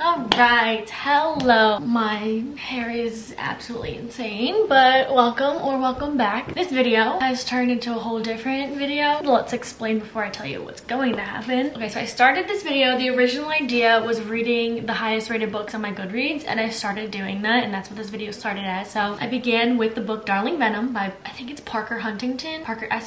Alright, hello. My hair is absolutely insane, but welcome back. This video has turned into a whole different video. Let's explain before I tell you what's going to happen. Okay, so I started this video. The original idea was reading the highest rated books on my Goodreads, and I started doing that, and that's what this video started as. So I began with the book Darling Venom by, I think it's Parker S.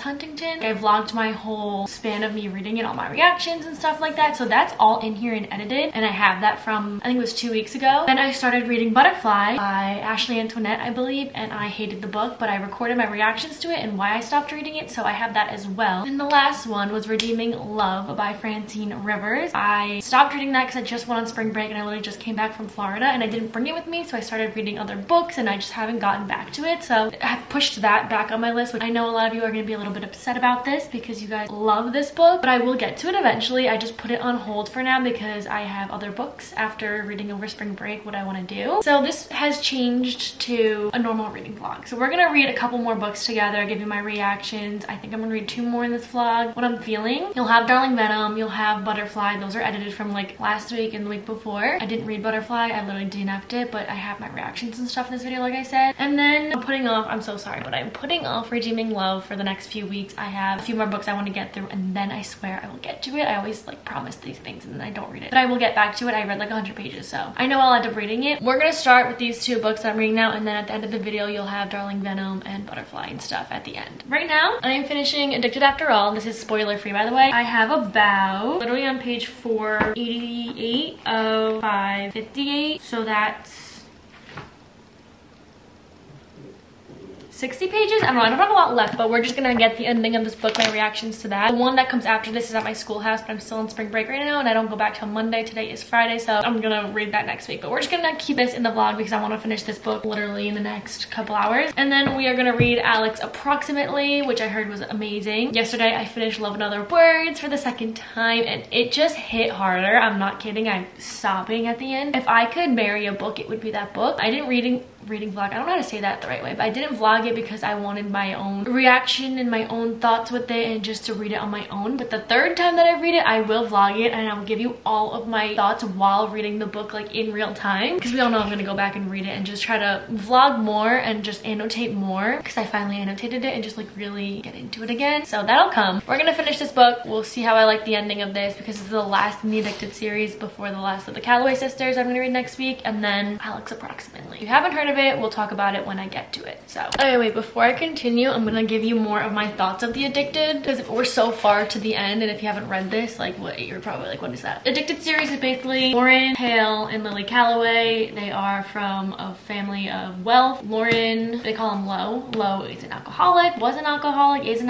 Huntington. I vlogged my whole span of me reading it, all my reactions and stuff like that. So that's all in here and edited, and I have that from, I think it was 2 weeks ago. Then I started reading Butterfly by Ashley Antoinette, I believe, and I hated the book, but I recorded my reactions to it and why I stopped reading it, so I have that as well. And the last one was Redeeming Love by Francine Rivers. I stopped reading that because I just went on spring break and I literally just came back from Florida and I didn't bring it with me, so I started reading other books and I just haven't gotten back to it. So I've pushed that back on my list, which I know a lot of you are going to be a little bit upset about this because you guys love this book, but I will get to it eventually. I just put it on hold for now because I have other books after reading over spring break what I want to do. So this has changed to a normal reading vlog. So we're gonna read a couple more books together, give you my reactions. I think I'm gonna read 2 more in this vlog, what I'm feeling. You'll have Darling Venom, you'll have Butterfly. Those are edited from like last week and the week before. I didn't read Butterfly, I literally DNF'd it, but I have my reactions and stuff in this video like I said. And then I'm so sorry, but I'm putting off Redeeming Love for the next few weeks. I have a few more books I want to get through, and then I swear I will get to it. I always like promise these things and then I don't read it, but I will get back to it. I read like 100 pages, so I know I'll end up reading it. We're gonna start with these 2 books that I'm reading now, and then at the end of the video you'll have Darling Venom and Butterfly and stuff at the end. Right now I am finishing Addicted After All. This is spoiler free, by the way. I have about literally on page 488 of 558, so that's 60 pages. I don't have a lot left, but we're just gonna get the ending of this book, my reactions to that. The one that comes after this is at my schoolhouse, but I'm still on spring break right now and I don't go back till Monday. Today is Friday, so I'm gonna read that next week. But we're just gonna keep this in the vlog because I want to finish this book literally in the next couple hours. And then we are gonna read Alex Approximately, which I heard was amazing. Yesterday I finished Love in Other Words for the 2nd time and it just hit harder. I'm not kidding, I'm sobbing at the end. If I could marry a book, it would be that book. I didn't reading vlog, I don't know how to say that the right way, but I didn't vlog it because I wanted my own reaction and my own thoughts with it and just to read it on my own. But the 3rd time that I read it, I will vlog it and I will give you all of my thoughts while reading the book, like in real time, because we all know I'm gonna go back and read it and just try to vlog more and just annotate more, because I finally annotated it and just like really get into it again. So that'll come. We're gonna finish this book. We'll see how I like the ending of this because this is the last in the Addicted series before the last of the Calloway sisters I'm gonna read next week, and then Alex Approximately. If you haven't heard of it, we'll talk about it when I get to it. So anyway, before I continue, I'm gonna give you more of my thoughts of the Addicted, because we're so far to the end, and if you haven't read this, like, what, you're probably like, what is that? Addicted series is basically Lauren, Hale, and Lily Calloway. They are from a family of wealth. Lauren, they call him Lo is an alcoholic, was an alcoholic, he's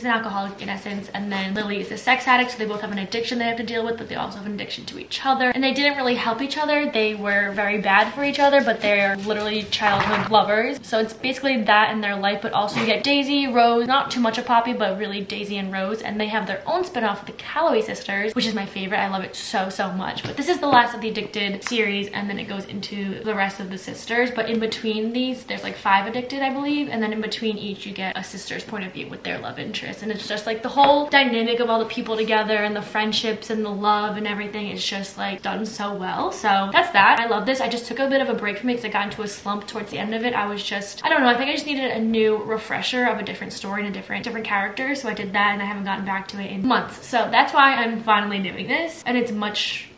an alcoholic in essence, and then Lily is a sex addict, so they both have an addiction they have to deal with, but they also have an addiction to each other, and they didn't really help each other. They were very bad for each other, but they're literally childhood lovers. So it's basically that in their life, but also you get Daisy, Rose, not too much of Poppy, but really Daisy and Rose, and they have their own spin-off of the Calloway sisters, which is my favorite. I love it so much. But this is the last of the Addicted series, and then it goes into the rest of the sisters. But in between these, there's like 5 Addicted, I believe, and then in between each you get a sister's point of view with their love interest, and it's just like the whole dynamic of all the people together and the friendships and the love and everything is just like done so well. So that's that. I love this. I just took a bit of a break from it because I got into a slump towards the end of it. I was just, I don't know, I think I just needed a new refresher of a different story and a different character, so I did that and I haven't gotten back to it in months. So that's why I'm finally doing this, and it's much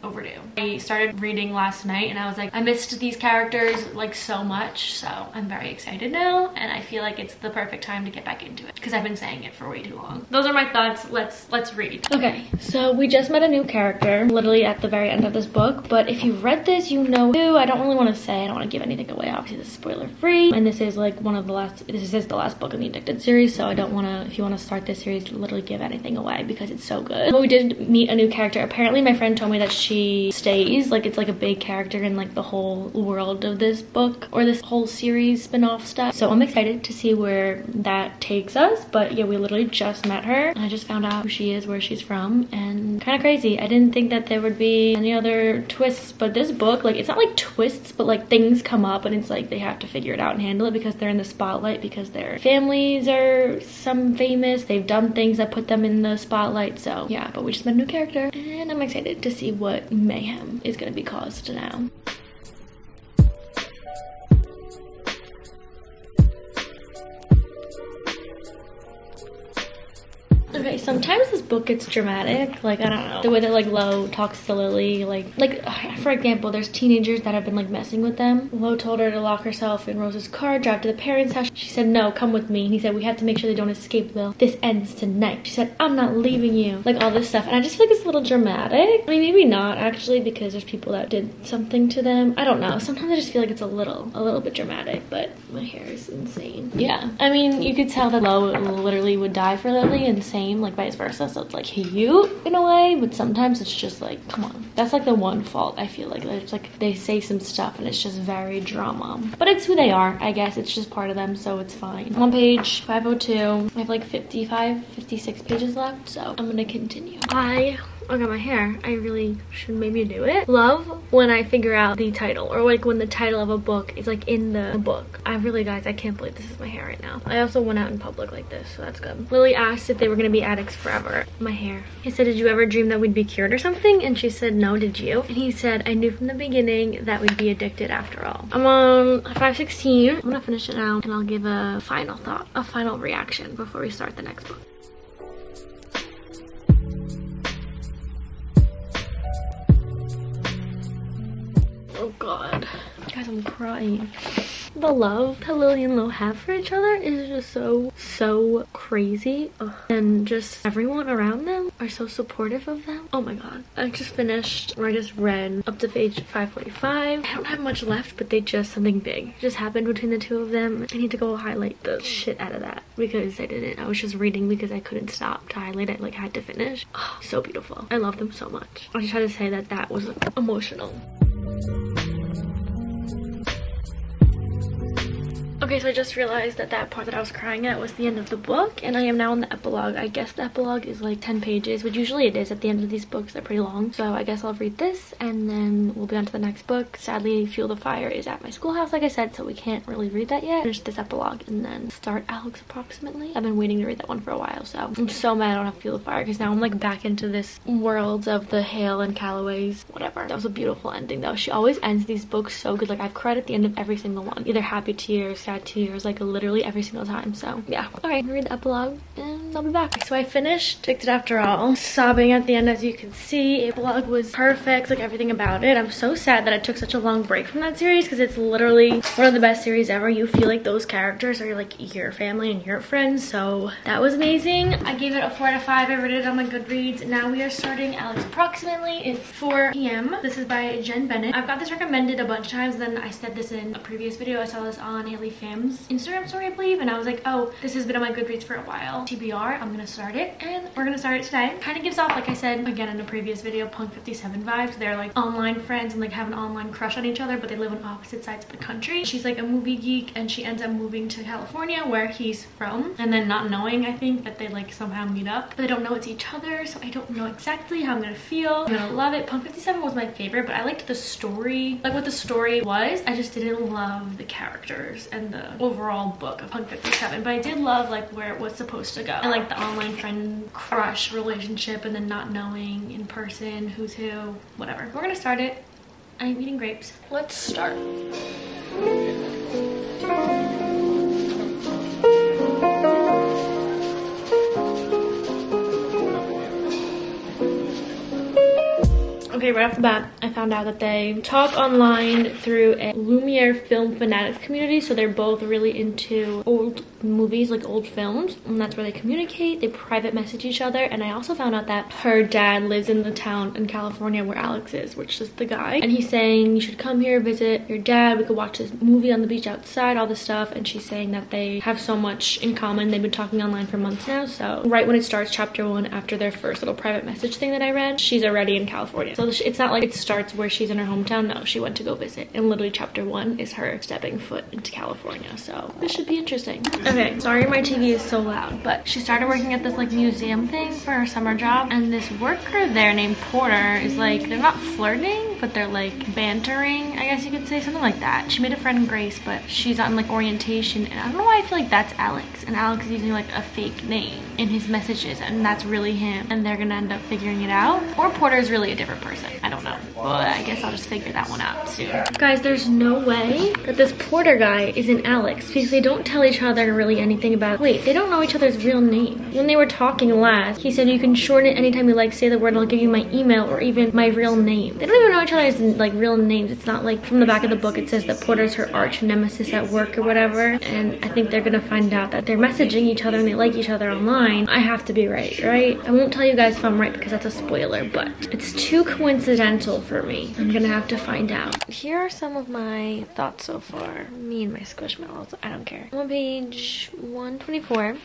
overdue. I started reading last night and I was like, I missed these characters like so much, so I'm very excited now, and I feel like it's the perfect time to get back into it because I've been saying it for way too long. Those are my thoughts. Let's read. Okay, so we just met a new character literally at the very end of this book, but if you've read this, you know who. I don't really want to say, I don't want to give anything away. Obviously this is spoiler free, and this is like this is the last book in the Addicted series, so I don't want to, if you want to start this series, literally give anything away because it's so good. But we did meet a new character. Apparently my friend told me that she stays, like it's like a big character in like the whole world of this book or this whole series spin-off stuff, so I'm excited to see where that takes us. But yeah, we literally just met her and I just found out who she is, where she's from, and kind of crazy. I didn't think that there would be any other twists, but this book, like, it's not like twists, but like things come up and it's like they have to figure it out and handle it because they're in the spotlight, because their families are some famous, they've done things that put them in the spotlight. So yeah, but we just met a new character and I'm excited to see what but mayhem is gonna be caused now. Okay, sometimes this book gets dramatic. Like, I don't know. The way that, like, Lo talks to Lily. Like, for example, there's teenagers that have been, like, messing with them. Lo told her to lock herself in Rose's car, drive to the parents' house. She said, no, come with me. And he said, we have to make sure they don't escape, Lil. This ends tonight. She said, I'm not leaving you. Like, all this stuff. And I just feel like it's a little dramatic. I mean, maybe not, actually, because there's people that did something to them. I don't know. Sometimes I just feel like it's a little bit dramatic, but my hair is insane. Yeah. I mean, you could tell that Lo literally would die for Lily, and same, like, vice versa. So it's like cute in a way, but sometimes it's just like, come on. That's like the one fault I feel like. It's like they say some stuff and it's just very drama. But it's who they are, I guess. It's just part of them, so it's fine. I'm on page 502. I have like 56 pages left, so I'm gonna continue. Look at my hair. I really should maybe do it. Love when I figure out the title, or like when the title of a book is like in the book. Guys, I can't believe this is my hair right now. I also went out in public like this, so that's good. Lily asked if they were gonna be addicts forever. My hair. He said, did you ever dream that we'd be cured or something? And she said, no, did you? And he said, I knew from the beginning that we'd be addicted after all. I'm on 516. I'm gonna finish it now and I'll give a final thought, a final reaction before we start the next book. Oh god. Guys, I'm crying. The love that Lily and Lo have for each other is just so crazy. Ugh. And just everyone around them are so supportive of them. Oh my god. I just read up to page 545. I don't have much left, but something big just happened between the two of them. I need to go highlight the shit out of that because I didn't. I was just reading because I couldn't stop to highlight it. Like, I had to finish. Oh, so beautiful. I love them so much. I just had to say that was emotional. Okay, so I just realized that part that I was crying at was the end of the book, and I am now in the epilogue. I guess the epilogue is like 10 pages, which usually it is at the end of these books. They're pretty long. So I guess I'll read this, and then we'll be on to the next book. Sadly, Fuel the Fire is at my schoolhouse, like I said, so we can't really read that yet. Finish this epilogue, and then start Alex approximately. I've been waiting to read that one for a while, so I'm so mad I don't have Fuel the Fire, because now I'm like back into this world of the Hale and Calloway's, whatever. That was a beautiful ending, though. She always ends these books so good. Like, I've cried at the end of every single one. Either happy tears, sad tears, like literally every single time. So yeah, okay, I'm gonna read the epilogue and I'll be back. So I finished Addicted After All, sobbing at the end, as you can see. Epilogue was perfect, like everything about it. I'm so sad that I took such a long break from that series because it's literally one of the best series ever. You feel like those characters are like your family and your friends, so that was amazing. I gave it a 4 out of 5. I rated it on my Goodreads. Now we are starting Alex Approximately. It's 4 p.m. This is by Jen Bennett. I've got this recommended a bunch of times, then I said this in a previous video. I saw this on Haley Phim's Instagram story, I believe, and I was like, oh, this has been on my Goodreads for a while. TBR, I'm gonna start it, and we're gonna start it today. Kind of gives off, like I said again in a previous video, Punk 57 vibes. They're like online friends and like have an online crush on each other, but they live on opposite sides of the country. She's like a movie geek, and she ends up moving to California, where he's from, and then not knowing, I think, that they like somehow meet up, but they don't know it's each other, so I don't know exactly how I'm gonna feel. I'm gonna love it. Punk 57 was my favorite, but I liked the story, like what the story was. I just didn't love the characters and the overall book of Punk 57, but I did love like where it was supposed to go, and like the online friend crush relationship, and then not knowing in person who's who, whatever. We're gonna start it. I'm eating grapes. Let's start. Okay, right off the bat, I found out that they talk online through a Lumiere Film Fanatics community, so they're both really into old movies, like old films, and that's where they communicate. They private message each other, and I also found out that her dad lives in the town in California where Alex is, which is the guy, and he's saying, you should come here, visit your dad, we could watch this movie on the beach outside, all this stuff, and she's saying that they have so much in common. They've been talking online for months now, so right when it starts, chapter 1, after their first little private message thing that I read, she's already in California. So it's not like it starts where she's in her hometown. No, she went to go visit, and literally chapter 1 is her stepping foot into California, so this should be interesting. Okay, Okay, sorry my TV is so loud, but she started working at this like museum thing for her summer job, and this worker there named Porter is like, they're not flirting, but they're like bantering, I guess you could say, something like that. She made a friend Grace, but she's on like orientation, and I don't know why I feel like that's Alex, and Alex is using like a fake name in his messages, and that's really him, and they're gonna end up figuring it out. Or Porter is really a different person. I don't know. Well, I guess I'll just figure that one out soon. Guys, there's no way that this Porter guy isn't Alex, because they don't tell each other really anything about. Wait, they don't know each other's real name. When they were talking last, he said you can shorten it anytime you like, say the word, and I'll give you my email or even my real name. They don't even know each other's like real names. It's not like from the back of the book it says that Porter's her arch nemesis at work or whatever, and I think they're gonna find out that they're messaging each other and they like each other online. I have to be right? I won't tell you guys if I'm right because that's a spoiler, but it's too coincidental for me. I'm gonna have to find out. Here are some of my thoughts so far. Me and my squishmallows, I don't care. On page 124.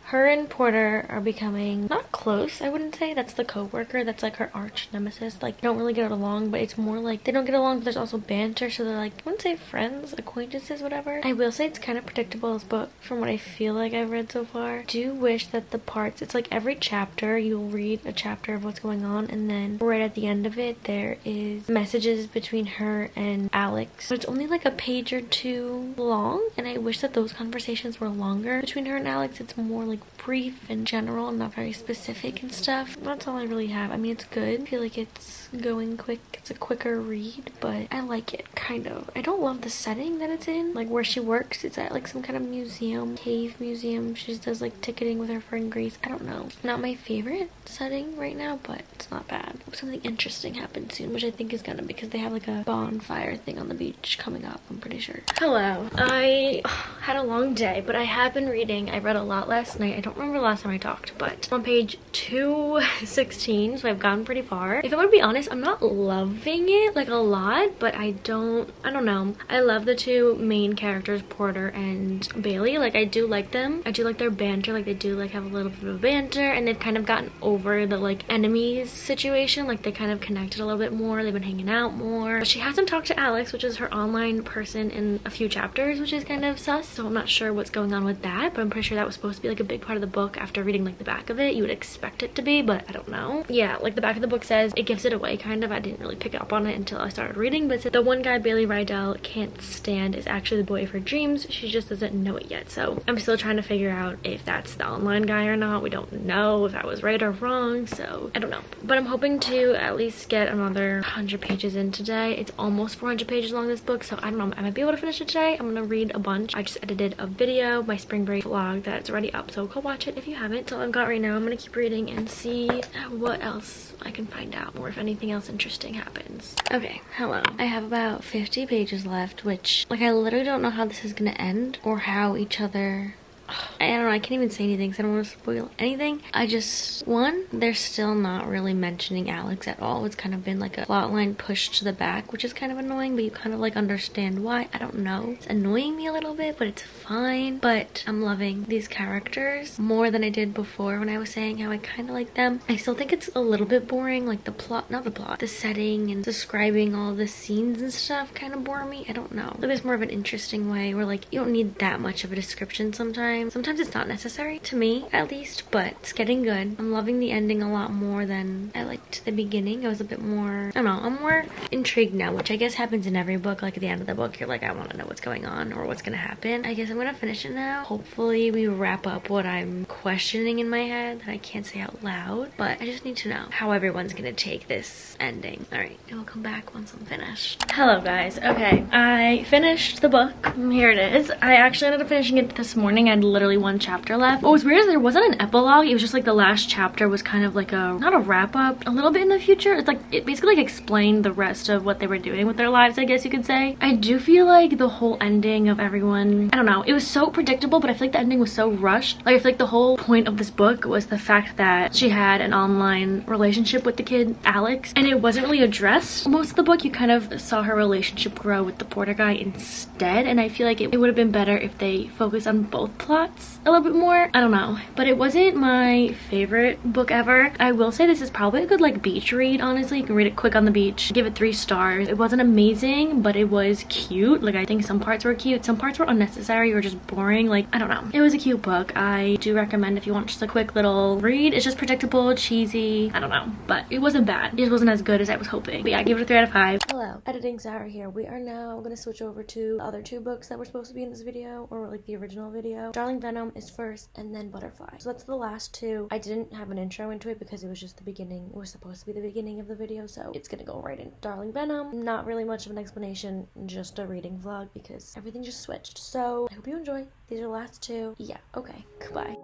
Her and Porter are becoming not close, I wouldn't say. That's the co-worker, that's like her arch nemesis. Like, they don't really get along, but it's more like they don't get along, but there's also banter, so they're like, I wouldn't say friends, acquaintances, whatever. I will say it's kind of predictable, this book, from what I feel like I've read so far. I do wish that the parts, it's like every chapter you'll read a chapter of what's going on, and then right at the end of it there is messages between her and Alex, but it's only like a page or two long, and I wish that those conversations were longer between her and Alex. It's more like brief and general and not very specific and stuff. That's all I really have. I mean, it's good. I feel like it's going quick. It's a quicker read, but I like it, kind of. I don't love the setting that it's in, like where she works. It's at like some kind of museum, cave museum. She just does like ticketing with her friend Grace. I don't know. Not my favorite setting right now, but it's not bad. Hope something interesting happens soon, which I think is gonna, because they have like a bonfire thing on the beach coming up, I'm pretty sure. Hello. I had a long day, but I have been reading. I read a lot last night. I don't remember the last time I talked, but I'm on page 216, so I've gone pretty far. If I'm gonna be honest, I'm not loving it like a lot, but I don't know. I love the two main characters, Porter and Bailey. Like, I do like them. I do like their banter. Like, they do like have a little bit of banter, and they've kind of gotten over the like enemies situation. Like, they kind of connected a little bit more. They've been hanging out more. But she hasn't talked to Alex, which is her online person, in a few chapters, which is kind of sus, so I'm not sure what's going on with that, but I'm pretty sure that was supposed to be like a big part of the book. After reading like the back of it, you would expect it to be, but I don't know. Yeah, like the back of the book says, it gives it away kind of. I didn't really pick up on it until I started reading, but it said the one guy Bailey Rydell can't stand is actually the boy of her dreams. She just doesn't know it yet, so I'm still trying to figure out if that's the online guy or not. We don't know if I was right or wrong, so I don't know, but I'm hoping to at least get another 100 pages in today. It's almost 400 pages long, this book, so I don't know. I might be able to finish it today. I'm gonna read a bunch. I just edited a video, my spring break vlog, that's already up, so go watch it if you haven't. So I've got right now. I'm gonna keep reading and see what else I can find out, or if anything else interesting happens. Okay, hello. I have about 50 pages left, which, like, I literally don't know how this is gonna end, or how each other... I don't know, I can't even say anything because I don't want to spoil anything. One, they're still not really mentioning Alex at all. It's kind of been like a plot line pushed to the back, which is kind of annoying, but you kind of like understand why. I don't know. It's annoying me a little bit, but it's fine. But I'm loving these characters more than I did before when I was saying how I kind of like them. I still think it's a little bit boring, like the plot, not the plot, the setting and describing all the scenes and stuff kind of bore me. I don't know. Like, there's more of an interesting way where like you don't need that much of a description sometimes. Sometimes it's not necessary, to me at least, but it's getting good. I'm loving the ending a lot more than I liked the beginning. I was a bit more, I don't know, I'm more intrigued now, which I guess happens in every book. Like at the end of the book, you're like, I want to know what's going on or what's gonna happen. I guess I'm gonna finish it now. Hopefully we wrap up what I'm questioning in my head that I can't say out loud, but I just need to know how everyone's gonna take this ending. All right, I will come back once I'm finished. Hello guys. Okay, I finished the book. Here it is. I actually ended up finishing it this morning. I had literally one chapter left. What was weird is there wasn't an epilogue. It was just like the last chapter was kind of like a, not a wrap up, a little bit in the future. It's like, it basically like explained the rest of what they were doing with their lives, I guess you could say. I do feel like the whole ending of everyone, I don't know, it was so predictable, but I feel like the ending was so rushed. Like, I feel like the whole point of this book was the fact that she had an online relationship with the kid Alex, and it wasn't really addressed. Most of the book you kind of saw her relationship grow with the Porter guy instead, and I feel like it would have been better if they focused on both plots plots a little bit more. I don't know, but it wasn't my favorite book ever. I will say this is probably a good like beach read, honestly. You can read it quick on the beach. Give it 3 stars. It wasn't amazing, but it was cute. Like I think some parts were cute, some parts were unnecessary or just boring. Like I don't know. It was a cute book. I do recommend if you want just a quick little read. It's just predictable, cheesy. I don't know, but it wasn't bad. It just wasn't as good as I was hoping. But yeah, I give it a 3 out of 5. Hello, editing Sarah here. We are now gonna switch over to the other 2 books that were supposed to be in this video, or like the original video. Darling Venom is first, and then Butterfly. So that's the last 2. I didn't have an intro into it because it was just the beginning. It was supposed to be the beginning of the video, so it's gonna go right in. Darling Venom, not really much of an explanation, just a reading vlog because everything just switched. So I hope you enjoy. These are the last 2. Yeah, okay, goodbye.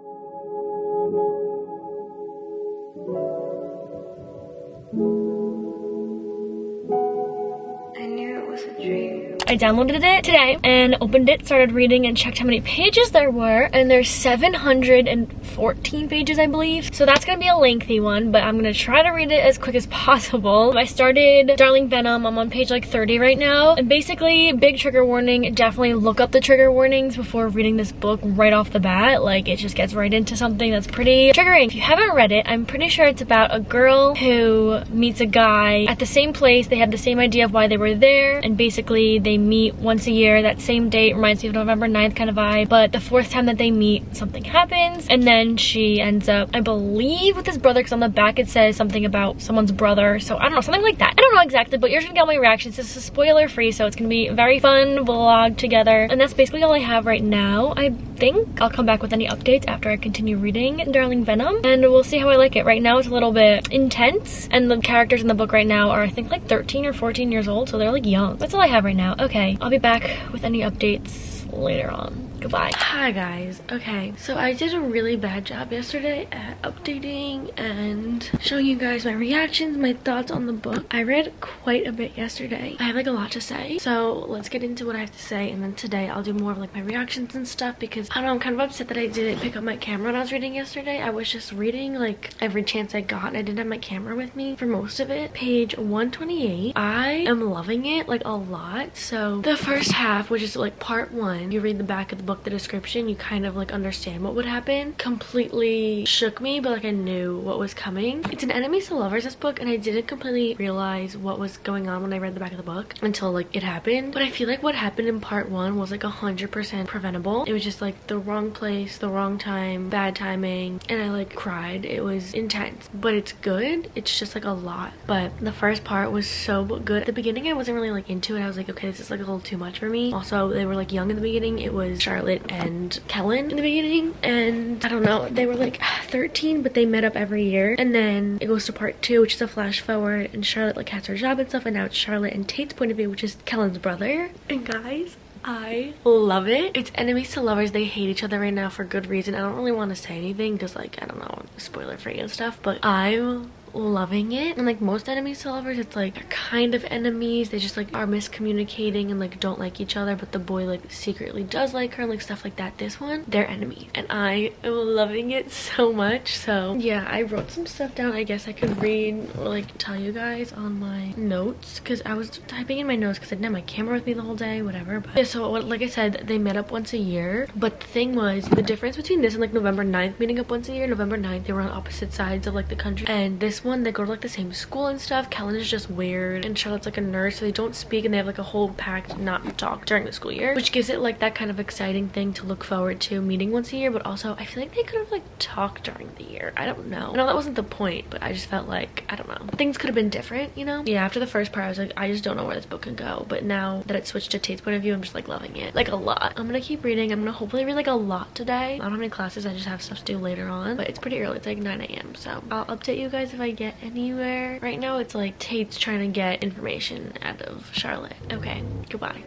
I knew it was a dream. I downloaded it today and opened it, started reading, and checked how many pages there were, and there's 714 pages, I believe. So that's gonna be a lengthy one, but I'm gonna try to read it as quick as possible. I started Darling Venom. I'm on page like 30 right now, and basically, big trigger warning, definitely look up the trigger warnings before reading this book right off the bat. Like, it just gets right into something that's pretty triggering. If you haven't read it, I'm pretty sure it's about a girl who meets a guy at the same place. They have the same idea of why they were there, and basically they meet once a year. That same date reminds me of November 9th kind of vibe, but the 4th time that they meet, something happens, and then she ends up, I believe, with his brother, because on the back it says something about someone's brother, so I don't know, something like that. I don't know exactly, but you're gonna get all my reactions. This is spoiler free, so it's gonna be a very fun vlog together, and that's basically all I have right now. I think I'll come back with any updates after I continue reading Darling Venom, and we'll see how I like it. Right now it's a little bit intense, and the characters in the book right now are, I think, like 13 or 14 years old, so they're like young. That's all I have right now. Okay, I'll be back with any updates later on. Goodbye. Hi guys. Okay, so I did a really bad job yesterday at updating and showing you guys my reactions, my thoughts on the book. I read quite a bit yesterday. I have like a lot to say, so let's get into what I have to say, and then today I'll do more of like my reactions and stuff, because I don't know, I'm kind of upset that I didn't pick up my camera when I was reading yesterday. I was just reading like every chance I got, and I didn't have my camera with me for most of it. Page 128. I am loving it like a lot. So the first half, which is like part 1, you read the back of the book, the description, you kind of like understand what would happen. Completely shook me, but like I knew what was coming. It's an enemies to lovers, this book, and I didn't completely realize what was going on when I read the back of the book until like it happened. But I feel like what happened in part 1 was like 100% preventable. It was just like the wrong place, the wrong time, bad timing, and I like cried. It was intense, but it's good. It's just like a lot. But the first part was so good. At the beginning I wasn't really like into it. I was like, okay, this is like a little too much for me. Also, they were like young in the beginning. It was Charlotte and Kellen in the beginning, and I don't know, they were like 13, but they met up every year. And then it goes to part 2, which is a flash forward, and Charlotte like has her job and stuff, and now it's Charlotte and Tate's point of view, which is Kellen's brother. And guys, I love it. It's enemies to lovers. They hate each other right now for good reason. I don't really want to say anything because like, I don't know, spoiler free and stuff, but I'm loving it. And like most enemies to lovers, it's like they're kind of enemies. They just like are miscommunicating and like don't like each other, but the boy like secretly does like her and like stuff like that. This one, they're enemies, and I am loving it so much. So yeah, I wrote some stuff down. I guess I could read or like tell you guys on my notes, because I was typing in my notes because I didn't have my camera with me the whole day, whatever. But yeah, so like I said, they met up once a year, but the thing was, the difference between this and like November 9th meeting up once a year, November 9th they were on opposite sides of like the country, and this one they go to like the same school and stuff. Kellen is just weird, and Charlotte's like a nurse, so they don't speak, and they have like a whole pact not to talk during the school year, which gives it like that kind of exciting thing to look forward to, meeting once a year. But also I feel like they could have like talked during the year. I don't know. I know that wasn't the point, but I just felt like, I don't know, things could have been different, you know? Yeah, after the first part I was like, I just don't know where this book can go. But now that it switched to Tate's point of view, I'm just like loving it like a lot. I'm gonna keep reading. I'm gonna hopefully read like a lot today. I don't have any classes, I just have stuff to do later on, but it's pretty early. It's like 9 a.m. so I'll update you guys if I get anywhere. Right now it's like Tate's trying to get information out of Charlotte. Okay, goodbye.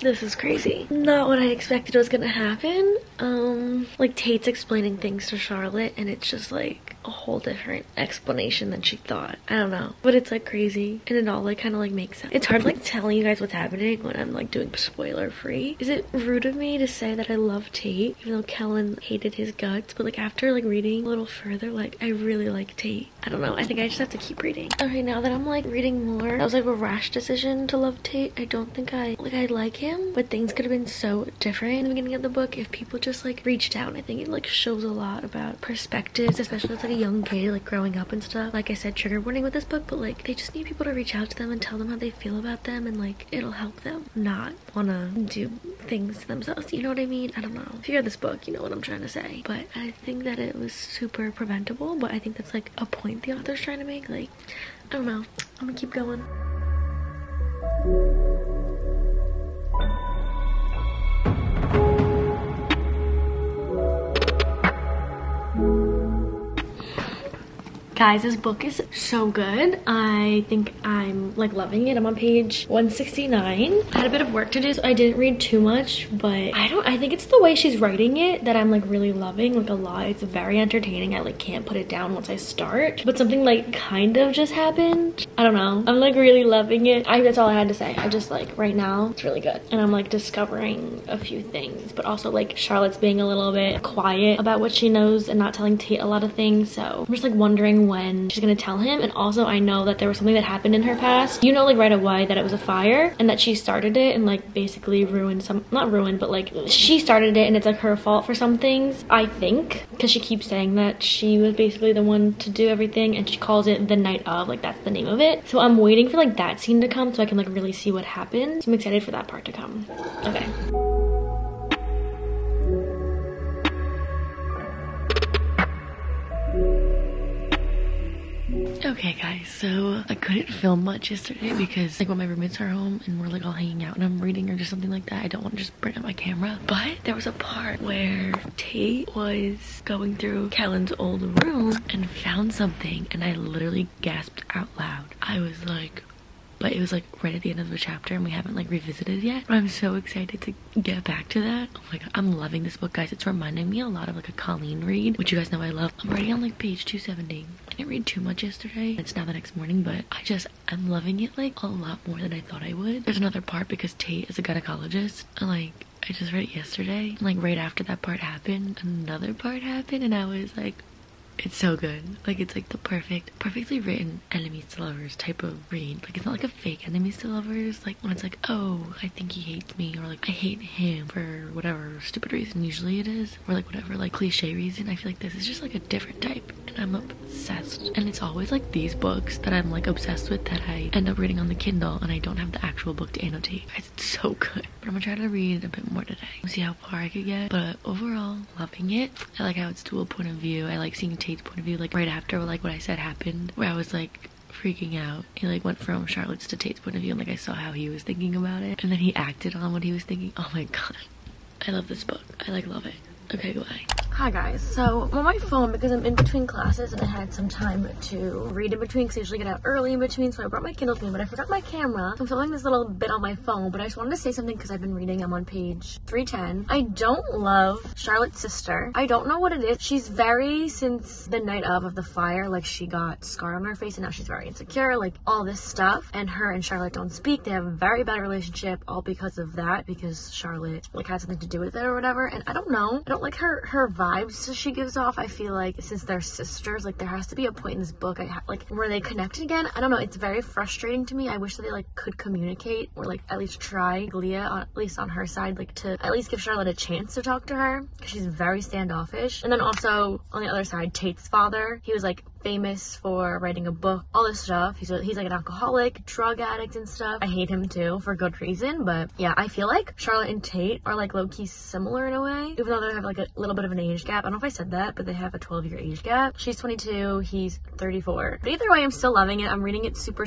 This is crazy. Not what I expected was gonna happen. Like Tate's explaining things to Charlotte, and it's just like a whole different explanation than she thought. I don't know, but it's like crazy, and it all like kind of like makes sense. It's hard like telling you guys what's happening when I'm like doing spoiler free. Is it rude of me to say that I love Tate even though Kellen hated his guts? But like after like reading a little further, like I really like Tate. I don't know, I think I just have to keep reading. Okay, now that I'm like reading more, that was like a rash decision to love Tate. I don't think I like him, but things could have been so different in the beginning of the book if people just like reached out. I think it like shows a lot about perspectives, especially as like a young kid like growing up and stuff. Like I said, trigger warning with this book, but like they just need people to reach out to them and tell them how they feel about them, and like it'll help them not wanna do things themselves. You know what I mean? I don't know. If you read this book, you know what I'm trying to say. But I think that it was super preventable, but I think that's like a point the author's trying to make. Like, I don't know. I'm gonna keep going. Guys, this book is so good. I think I'm like loving it. I'm on page 169. I had a bit of work to do, so I didn't read too much, but I think it's the way she's writing it that I'm like really loving like a lot. It's very entertaining. I like can't put it down once I start, but something like kind of just happened. I don't know. I'm like really loving it. That's all I had to say. I just like right now it's really good, and I'm like discovering a few things, but also like Charlotte's being a little bit quiet about what she knows and not telling Tate a lot of things, so I'm just like wondering when she's gonna tell him. And also I know that there was something that happened in her past, you know, like right away, that it was a fire and that she started it and like basically ruined some, not ruined, but like she started it and it's like her fault for some things, I think, because she keeps saying that she was basically the one to do everything, and she calls it the night of, like that's the name of it. So I'm waiting for like that scene to come so I can like really see what happened. So I'm excited for that part to come. Okay. Okay guys, so I couldn't film much yesterday because like when my roommates are home and we're like all hanging out and I'm reading or just something like that, I don't want to just bring up my camera. But there was a part where Tate was going through Kellen's old room and found something, and I literally gasped out loud. I was like, but it was like right at the end of the chapter and we haven't like revisited yet. But I'm so excited to get back to that. Oh my god, I'm loving this book, guys. It's reminding me a lot of like a Colleen read, which you guys know I love. I'm already on like page 270. I didn't read too much yesterday. It's now the next morning, but I'm loving it like a lot more than I thought I would. There's another part because Tate is a gynecologist, and like I just read it yesterday, and like right after that part happened, another part happened, and I was like, it's so good. Like it's like the perfectly written enemies to lovers type of read. Like it's not like a fake enemies to lovers, like when it's like, oh, I think he hates me, or like I hate him for whatever stupid reason usually it is, or like whatever like cliche reason. I feel like this is just like a different type, and I'm obsessed. And it's always like these books that I'm like obsessed with that I end up reading on the Kindle and I don't have the actual book to annotate. Guys, it's so good. But I'm gonna try to read a bit more today. We'll see how far I could get, but overall loving it. I like how it's dual point of view. I like seeing Tate's point of view, like right after like what I said happened, where I was like freaking out. He like went from Charlotte's to Tate's point of view, and like I saw how he was thinking about it, and then he acted on what he was thinking. Oh my god, I love this book. I like love it. Okay, goodbye. Hi guys, so I'm on my phone because I'm in between classes and I had some time to read in between because I usually get out early in between, so I brought my Kindle with me, but I forgot my camera. I'm filming this little bit on my phone, but I just wanted to say something because I've been reading. I'm on page 310. I don't love Charlotte's sister. I don't know what it is. She's very, since the night of the fire, like she got scarred on her face and now she's very insecure, like all this stuff, and her and Charlotte don't speak. They have a very bad relationship all because of that, because Charlotte like had something to do with it or whatever, and I don't know. I don't like her vibes she gives off. I feel like since they're sisters, like there has to be a point in this book like where they connect again. I don't know, it's very frustrating to me. I wish that they like could communicate, or like at least try. Leah, at least on her side, like to at least give Charlotte a chance to talk to her, because she's very standoffish. And then also on the other side, Tate's father, he was like famous for writing a book, all this stuff. He's like an alcoholic, drug addict and stuff. I hate him too, for good reason. But yeah, I feel like Charlotte and Tate are like low-key similar in a way, even though they have like a little bit of an age gap. I don't know if I said that, but they have a 12-year age gap. She's 22, he's 34. But either way, I'm still loving it. I'm reading it super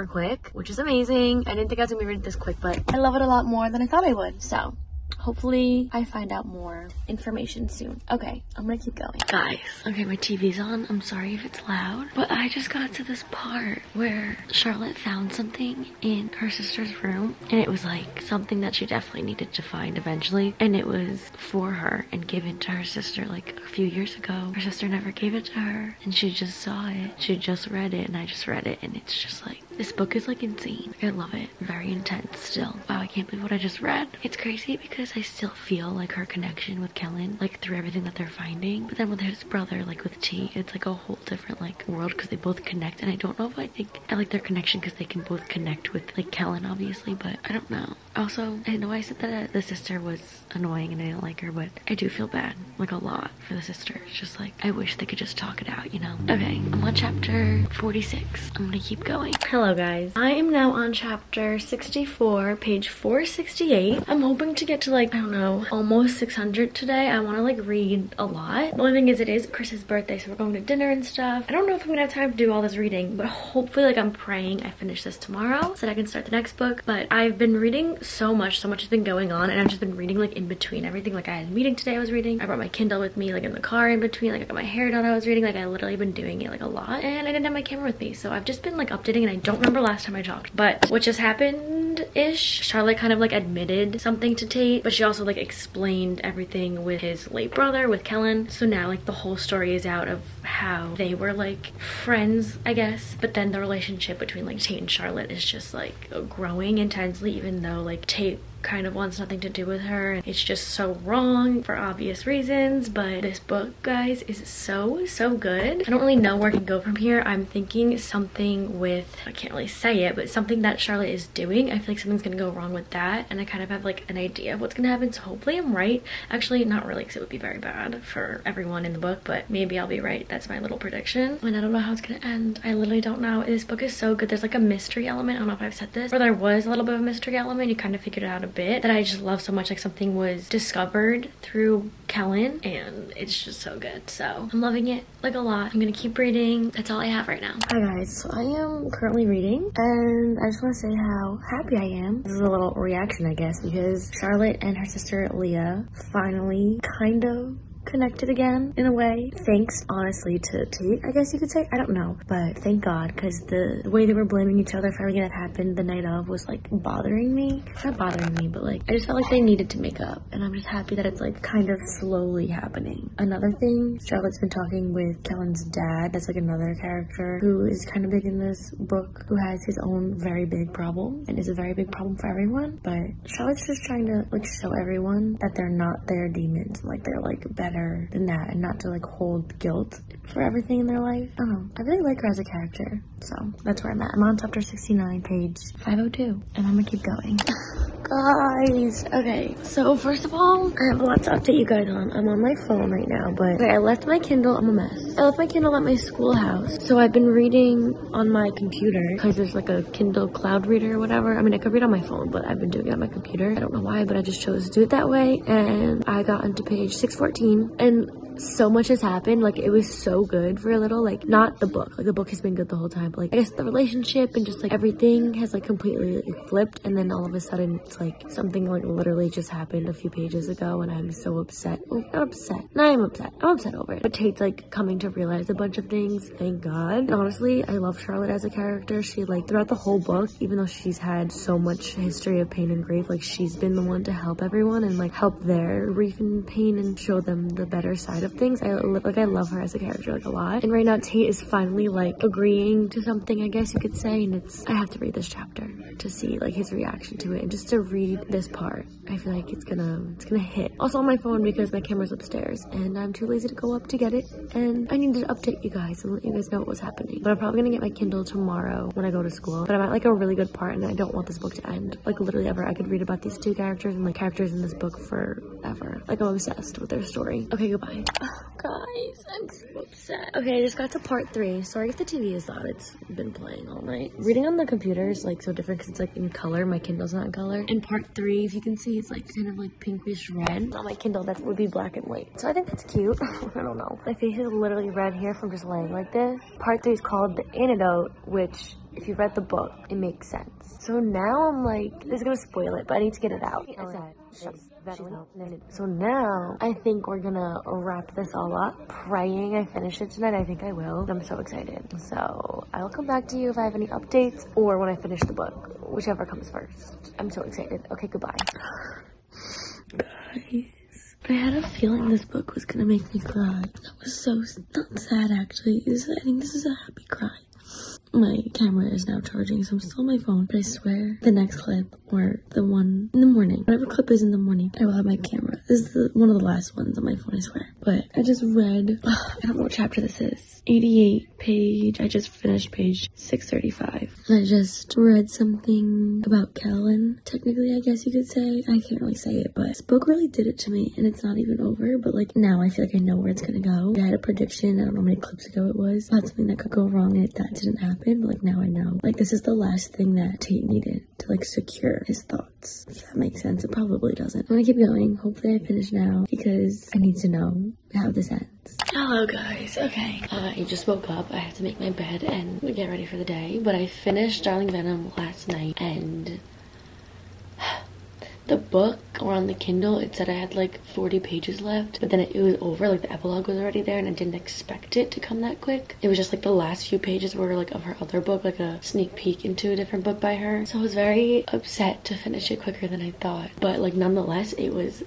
quick, which is amazing. I didn't think I was gonna be reading this quick, but I love it a lot more than I thought I would. So hopefully I find out more information soon. Okay, I'm gonna keep going. Guys, okay, my TV's on. I'm sorry if it's loud, but I just got to this part where Charlotte found something in her sister's room, and it was like something that she definitely needed to find eventually, and it was for her and given to her sister like a few years ago. Her sister never gave it to her, and she just saw it. She just read it, and I just read it, and it's just like, this book is like insane. I love it. Very intense still. Wow, I can't believe what I just read. It's crazy because I still feel like her connection with Kellen, like through everything that they're finding. But then with his brother, like with T, it's like a whole different like world because they both connect. And I don't know if I think I like their connection because they can both connect with like Kellen, obviously, but I don't know. Also, I know I said that the sister was annoying and I didn't like her, but I do feel bad, like a lot, for the sister. It's just like, I wish they could just talk it out, you know? Okay, I'm on chapter 46. I'm gonna keep going. Hello guys. I am now on chapter 64, page 468. I'm hoping to get to like, I don't know, almost 600 today. I want to like read a lot. The only thing is it is Chris's birthday, so we're going to dinner and stuff. I don't know if I'm gonna have time to do all this reading, but hopefully like I'm praying I finish this tomorrow so that I can start the next book. But I've been reading so much has been going on, and I've just been reading like in between everything. Like I had a meeting today, I was reading. I brought my Kindle with me like in the car in between. Like I got my hair done, I was reading. Like I literally been doing it like a lot, and I didn't have my camera with me, so I've just been like updating, and I don't remember last time I talked. But what just happened-ish, Charlotte kind of like admitted something to Tate, but she also like explained everything with his late brother, with Kellen. So now like the whole story is out of how they were like friends, I guess, but then the relationship between like Tate and Charlotte is just like growing intensely, even though like Tate kind of wants nothing to do with her. It's just so wrong for obvious reasons, but this book, guys, is so good. I don't really know where I can go from here. I'm thinking something with, I can't really say it, but something that Charlotte is doing. I feel like something's gonna go wrong with that, and I kind of have like an idea of what's gonna happen, so hopefully I'm right. Actually, not really, because it would be very bad for everyone in the book, but maybe I'll be right. That's my little prediction, and I don't know how it's gonna end. I literally don't know. This book is so good. There's like a mystery element. I don't know if I've said this, or there was a little bit of a mystery element. You kind of figured it out a bit that I just love so much. Like something was discovered through Kellen, and it's just so good. So I'm loving it like a lot. I'm gonna keep reading. That's all I have right now. Hi guys, so I am currently reading, and I just want to say how happy I am. This is a little reaction, I guess, because Charlotte and her sister Leah finally kind of connected again in a way, thanks honestly to Tate, I guess you could say. I don't know, but thank God, because the way they were blaming each other for everything that happened the night of was like bothering me. Not bothering me, but like I just felt like they needed to make up, and I'm just happy that it's like kind of slowly happening. Another thing, Charlotte's been talking with Kellen's dad. That's like another character who is kind of big in this book, who has his own very big problem and is a very big problem for everyone. But Charlotte's just trying to like show everyone that they're not their demons, like they're like better than that, and not to like hold guilt for everything in their life. I don't know, I really like her as a character, so that's where I'm at. I'm on chapter 69, page 502, and I'm gonna keep going. Guys, okay, so first of all, I have a lot to update you guys on. I'm on my phone right now, but okay, I left my Kindle. I'm a mess. I left my Kindle at my schoolhouse, so I've been reading on my computer because there's like a Kindle cloud reader or whatever. I mean, I could read on my phone, but I've been doing it on my computer. I don't know why, but I just chose to do it that way, and I got into page 614, and so much has happened. Like it was so good for a little, like not the book, like the book has been good the whole time, but like I guess the relationship and just like everything has like completely like, flipped, and then all of a sudden it's like something like literally just happened a few pages ago, and I'm so upset. Oh, not upset. No, I'm upset over it. But Tate's like coming to realize a bunch of things, thank God. And honestly, I love Charlotte as a character. She like throughout the whole book, even though she's had so much history of pain and grief, like she's been the one to help everyone and like help their grief and pain and show them the better side of things. I love her as a character like a lot, and right now Tate is finally like agreeing to something, I guess you could say, and I have to read this chapter to see like his reaction to it, and just to read this part, I feel like it's gonna hit. Also on my phone because my camera's upstairs and I'm too lazy to go up to get it, and I needed to update you guys and let you guys know what was happening. But I'm probably gonna get my Kindle tomorrow when I go to school, but I'm at like a really good part, and I don't want this book to end, like literally ever. I could read about these two characters and like characters in this book forever. Like I'm obsessed with their story. Okay, goodbye. Guys, I'm so upset. Okay, I just got to part 3. Sorry if the TV is loud. It's been playing all night. Reading on the computer is like so different because it's like in color. My Kindle's not in color. And part 3, if you can see, it's like kind of like pinkish red. On my Kindle, that would be black and white. So I think that's cute. I don't know. My face is literally red here from just laying like this. Part 3 is called The Antidote, which if you've read the book, it makes sense. So now I'm like, this is gonna spoil it, but I need to get it out. So now I think we're gonna wrap this all up, praying I finish it tonight. I think I will. I'm so excited. So I'll come back to you if I have any updates or when I finish the book, whichever comes first. I'm so excited. Okay, goodbye. Guys, I had a feeling this book was gonna make me cry. That was so not sad actually. I think this is a happy cry. My camera is now charging, so I'm still on my phone, but I swear the next clip, or the one in the morning, whatever clip is in the morning, I will have my camera. This is one of the last ones on my phone, I swear. But I just read, I don't know what chapter this is, 88 page, I just finished page 635. And I just read something about Kellen, technically I guess you could say. I can't really say it, but this book really did it to me, and it's not even over, but like now I feel like I know where it's gonna go. I had a prediction, I don't know how many clips ago it was, about something that could go wrong, and that didn't happen. But like now I know, like this is the last thing that Tate needed to like secure his thoughts. If that makes sense. It probably doesn't. I'm gonna keep going. Hopefully I finish now because I need to know how this ends. Hello guys. Okay, I just woke up. I have to make my bed and get ready for the day, but I finished Darling Venom last night, and the book, or on the Kindle, it said I had like 40 pages left, but then it was over, like the epilogue was already there, and I didn't expect it to come that quick. It was just like the last few pages were like of her other book, like a sneak peek into a different book by her. So I was very upset to finish it quicker than I thought, but like nonetheless, it was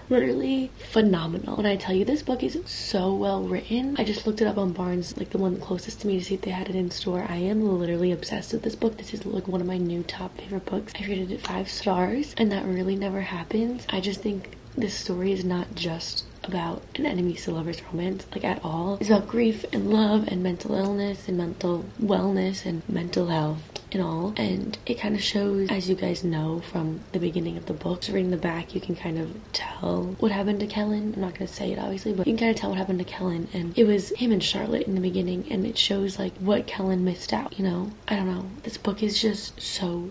literally phenomenal. When I tell you this book is so well written, I just looked it up on Barnes, like the one closest to me, to see if they had it in store. I am literally obsessed with this book. This is like one of my new top favorite books. I rated it 5 stars, and that really never happens. I just think this story is not just about an enemies to lovers romance, like at all. It's about grief and love and mental illness and mental wellness and mental health and all, and it kind of shows, as you guys know from the beginning of the book. Just reading the back, you can kind of tell what happened to Kellen. I'm not gonna say it obviously, but you can kind of tell what happened to Kellen, and it was him and Charlotte in the beginning, and it shows like what Kellen missed out, you know. I don't know, this book is just so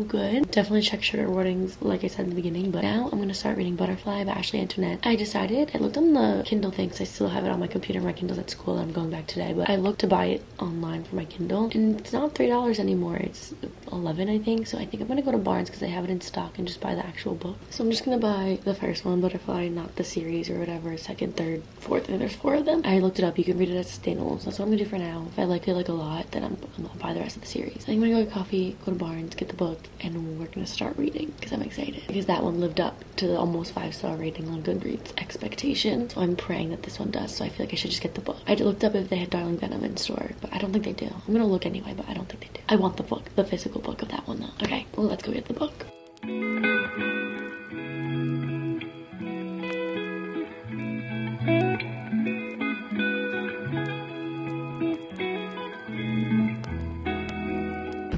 good. Definitely check Sugar Warnings, like I said in the beginning. But now I'm gonna start reading Butterfly by Ashley Antoinette. I decided, I looked on the Kindle thing because I still have it on my computer. My Kindle's at school and I'm going back today, but I looked to buy it online for my Kindle, and it's not $3 anymore. It's $11, I think. So I think I'm gonna go to Barnes because they have it in stock and just buy the actual book. So I'm just gonna buy the first one, Butterfly, not the series or whatever, second, third, fourth. I think there's 4 of them. I looked it up. You can read it as sustainable. So that's what I'm gonna do for now. If I like it like a lot, then I'm gonna buy the rest of the series. I'm gonna go get coffee, go to Barnes, get the book, and we're gonna start reading because I'm excited. Because that one lived up to the almost 5-star rating on Goodreads expectation. So I'm praying that this one does. So I feel like I should just get the book. I looked up if they had Darling Venom in store, but I don't think they do. I'm gonna look anyway, but I don't think they do. I want the book, the physical book of that one though. Okay, well, let's go get the book.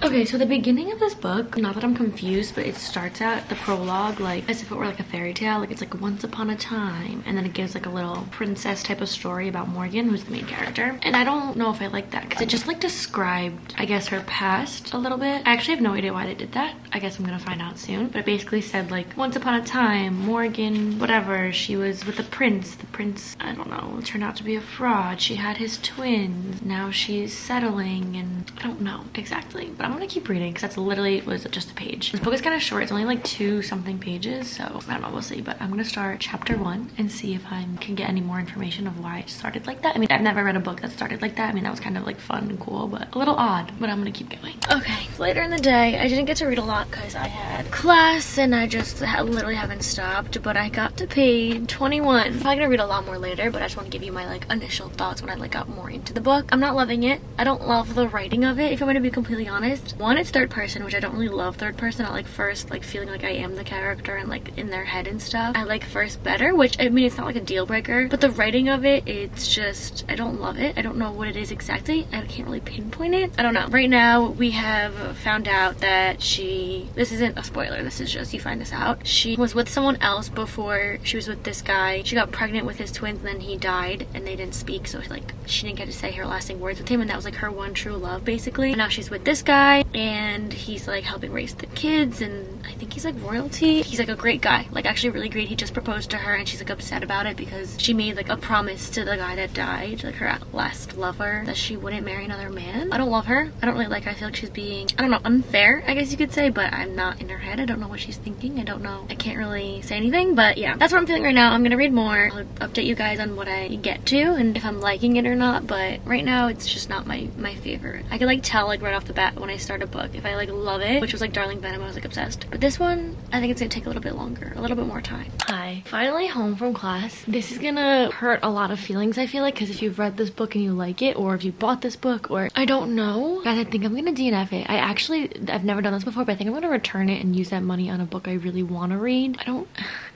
Okay, so the beginning of this book, not that I'm confused, but it starts out, the prologue, like as if it were like a fairy tale. Like it's like once upon a time, and then it gives like a little princess type of story about Morgan, who's the main character. And I don't know if I like that because it just like described, I guess, her past a little bit. I actually have no idea why they did that. I guess I'm gonna find out soon. But it basically said like, once upon a time, Morgan, whatever, she was with the prince. The prince, I don't know, turned out to be a fraud. She had his twins. Now she's settling, and I don't know exactly, but I'm gonna keep reading because that's literally was just a page. This book is kind of short. It's only like 2 something pages, so I don't know, we'll see. But I'm gonna start chapter 1 and see if I can get any more information of why it started like that. I mean, I've never read a book that started like that. I mean, that was kind of like fun and cool, but a little odd. But I'm gonna keep going. Okay, later in the day, I didn't get to read a lot because I had class and I just literally haven't stopped. But I got to page 21. I'm probably gonna read a lot more later, but I just want to give you my like initial thoughts when I like got more into the book. I'm not loving it. I don't love the writing of it, if I'm gonna be completely honest. One, it's third person, which I don't really love third person. I like first, like feeling like I am the character and like in their head and stuff. I like first better, which I mean, it's not like a deal breaker, but the writing of it, it's just, I don't love it. I don't know what it is exactly. I can't really pinpoint it. I don't know. Right now, we have found out that this isn't a spoiler, this is just, you find this out. She was with someone else before she was with this guy. She got pregnant with his twins and then he died and they didn't speak, so like she didn't get to say her lasting words with him, and that was like her one true love basically. And now she's with this guy guy, and he's like helping raise the kids, and I think he's like royalty. He's like a great guy, like actually really great. He just proposed to her and she's like upset about it because she made like a promise to the guy that died, like her last lover, that she wouldn't marry another man. I don't love her. I don't really like her. I feel like she's being, I don't know, unfair, I guess you could say, but I'm not in her head. I don't know what she's thinking. I don't know. I can't really say anything, but yeah, that's what I'm feeling right now. I'm gonna read more. I'll update you guys on what I get to and if I'm liking it or not, but right now it's just not my favorite. I could like tell like right off the bat when I start a book if I like love it, which was like Darling Venom. I was like obsessed, but this one I think it's gonna take a little bit longer, a little bit more time. Hi, finally home from class. This is gonna hurt a lot of feelings, I feel like, because if you've read this book and you like it, or if you bought this book, or I don't know, guys, I think I'm gonna DNF it. I've never done this before, but I think I'm gonna return it and use that money on a book I really want to read.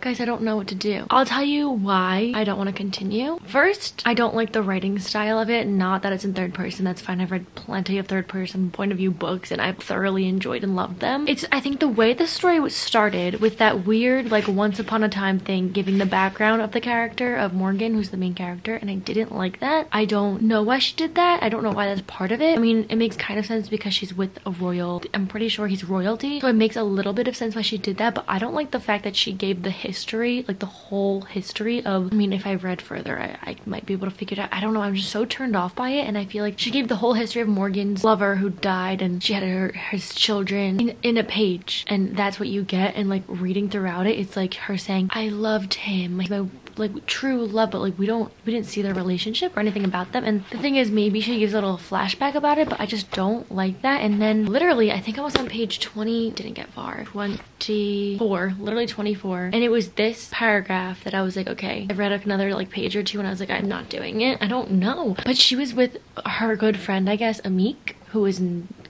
Guys, I don't know what to do. I'll tell you why I don't want to continue. First, I don't like the writing style of it. Not that it's in third person, that's fine. I've read plenty of third person point of view books and I've thoroughly enjoyed and loved them. I think the way the story was started with that weird like once upon a time thing, giving the background of the character of Morgan, who's the main character, and I didn't like that. I don't know why she did that. I don't know why that's part of it. I mean, it makes kind of sense because she's with a royal. I'm pretty sure he's royalty, so it makes a little bit of sense why she did that, but I don't like the fact that she gave the history, like the whole history of, I mean, if I read further, I might be able to figure it out. I don't know. I'm just so turned off by it, and I feel like she gave the whole history of Morgan's lover who died, and she had his children in a page, and that's what you get. And like reading throughout it, it's like her saying, I loved him, like true love, but like we didn't see their relationship or anything about them. And the thing is, maybe she gives a little flashback about it, but I just don't like that. And then literally, I think I was on page 20, didn't get far, 24, literally 24, and it was this paragraph that I was like, okay, I read another like page or two and I was like, I'm not doing it. I don't know. But she was with her good friend, I guess, Amik, who is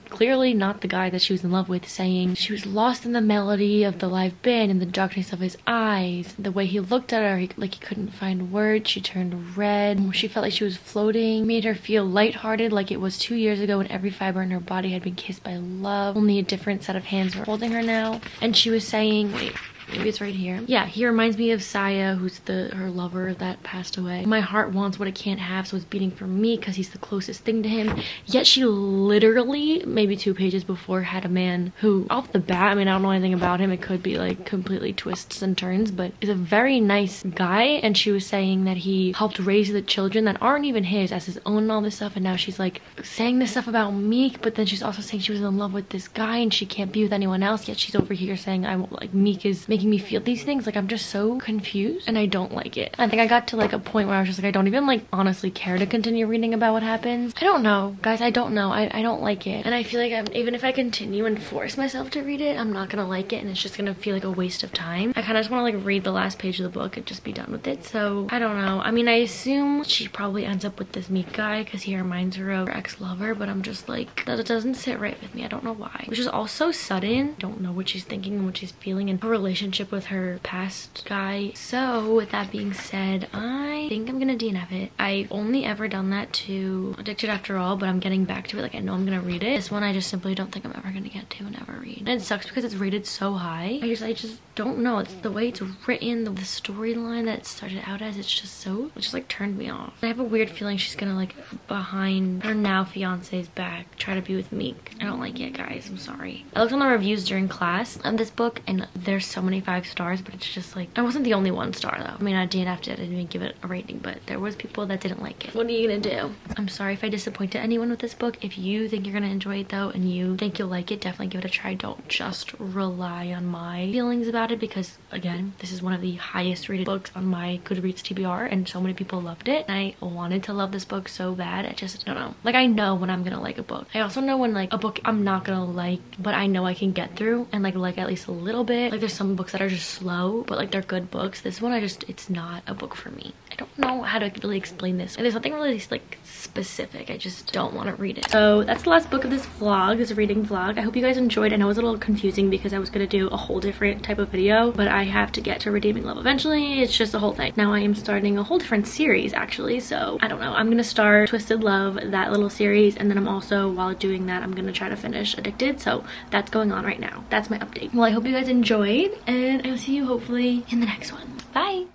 clearly not the guy that she was in love with, saying she was lost in the melody of the live band and the darkness of his eyes. The way he looked at her, like he couldn't find words. She turned red. She felt like she was floating. Made her feel lighthearted, like it was 2 years ago when every fiber in her body had been kissed by love. Only a different set of hands were holding her now. And she was saying, wait, maybe it's right here. Yeah, he reminds me of Saya, who's her lover that passed away. My heart wants what it can't have, so it's beating for me because he's the closest thing to him. Yet she literally, maybe 2 pages before, had a man who, off the bat, I mean, I don't know anything about him. It could be like completely twists and turns, but is a very nice guy. And she was saying that he helped raise the children that aren't even his as his own and all this stuff. And now she's like saying this stuff about Meek, but then she's also saying she was in love with this guy and she can't be with anyone else. Yet she's over here saying, Meek is making me feel these things. Like, I'm just so confused and I don't like it. I think I got to like a point where I was just like, I don't even like honestly care to continue reading about what happens. I don't know, guys. I don't know. I don't like it, and I feel like even if I continue and force myself to read it, I'm not gonna like it, and it's just gonna feel like a waste of time. I kind of just want to like read the last page of the book and just be done with it. So I don't know. I mean, I assume she probably ends up with this Meek guy because he reminds her of her ex-lover, but I'm just like, that doesn't sit right with me. I don't know why. Which is also sudden. Don't know what she's thinking and what she's feeling and her relationship with her past guy. So with that being said, I think I'm gonna DNF it. I've only ever done that to Addicted After All, but I'm getting back to it. Like, I know I'm gonna read it. This one I just simply don't think I'm ever gonna get to and ever read. And it sucks because it's rated so high. I just don't know. It's the way it's written, the storyline that it started out as. It just like turned me off. I have a weird feeling she's gonna like behind her now fiance's back try to be with Meek. I don't like it, guys. I'm sorry. I looked on the reviews during class of this book and there's so many 5 stars, but it's just like, I wasn't the only 1 star though. I mean, I DNF'd it. I didn't even give it a rating, but there was people that didn't like it. What are you gonna do? I'm sorry if I disappointed anyone with this book. If you think you're gonna enjoy it though and you think you'll like it, definitely give it a try. Don't just rely on my feelings about it because, again, this is one of the highest rated books on my Goodreads TBR and so many people loved it. And I wanted to love this book so bad. I just don't know. Like, I know when I'm gonna like a book. I also know when like a book I'm not gonna like, but I know I can get through and like at least a little bit. Like, there's some books that are just slow, but like they're good books. This one, it's not a book for me. I don't know how to really explain this. There's nothing really like specific. I just don't want to read it. So that's the last book of this vlog, this reading vlog. I hope you guys enjoyed. I know it was a little confusing because I was gonna do a whole different type of video, but I have to get to Redeeming Love eventually. It's just a whole thing. Now I am starting a whole different series actually, so I don't know. I'm gonna start Twisted Love, that little series, and then I'm also, while doing that, I'm gonna try to finish Addicted. So that's going on right now. That's my update. Well, I hope you guys enjoyed, and I'll see you hopefully in the next one. Bye!